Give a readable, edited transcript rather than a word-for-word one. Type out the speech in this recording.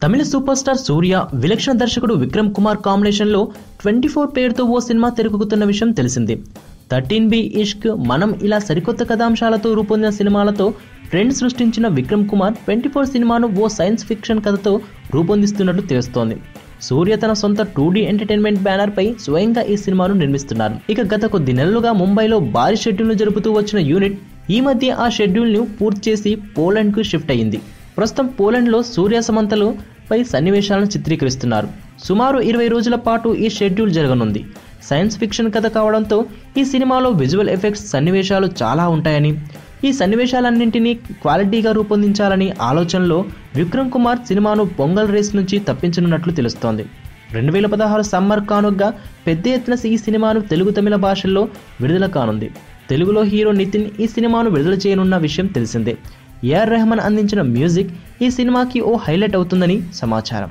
తమిళ super star సూర్య, విలక్షణ దర్శకుడు విక్రమ్ కుమార్ కాంబినేషన్లో 24 పేరుతో ఓ సినిమా తెరకెక్కుతున్న విషయం తెలిసిందే. 13B ఇష్క్, మనం ఇలా సరికొత్త కథాంశాలతో రూపొందిన సినిమాలతో ట్రెండ్ సృష్టించిన విక్రమ్ కుమార్ 24 సినిమాను ఓ సైన్స్ ఫిక్షన్ కథతో రూపొందిస్తున్నట్లు తెలుస్తోంది. సూర్య తన సొంత 2D ఎంటర్టైన్మెంట్ బ్యానర్ పై స్వయంగా ఈ సినిమాను నిర్మిస్తున్నారు. ఇక గత కొద్ది నెలలుగా ముంబైలో భారీ షెడ్యూల్ను జరుపుతూ వచ్చిన యూనిట్ ఈ మధ్య ఆ షెడ్యూల్ను పూర్తి చేసి పోలాండ్కు షిఫ్ట్ అయ్యింది. ప్రస్తుతం పోలాండ్లో సూర్య సమంతలు పై సన్నివేశాలను చిత్రీకరిస్తున్నారు. సుమారు 20 రోజుల పాటు ఈ షెడ్యూల్ జరగనుంది. సైన్స్ ఫిక్షన్ కథ కావడంతో ఈ సినిమాలో విజువల్ ఎఫెక్ట్స్ సన్నివేశాలు చాలా ఉంటాయని, ఈ సన్నివేశాలన్నింటినీ క్వాలిటీగా రూపొందించాలని ఆలోచనలో విక్రమ్ కుమార్ సినిమాను పొంగల్ రేస్ నుంచి తప్పించనున్నట్లు తెలుస్తోంది. 2016 సమ్మర్ కానుగ్గా పెద్ద ఎత్తున ఈ సినిమాను తెలుగు, తమిళ భాషల్లో విడుదల కానుంది. తెలుగులో హీరో నితిన్ ఈ సినిమాను విడుదల చేయనున్న విషయం తెలిసిందే. ఏఆర్ రెహమాన్ అందించిన మ్యూజిక్ ఈ సినిమాకి ఓ హైలైట్ అవుతుందని సమాచారం.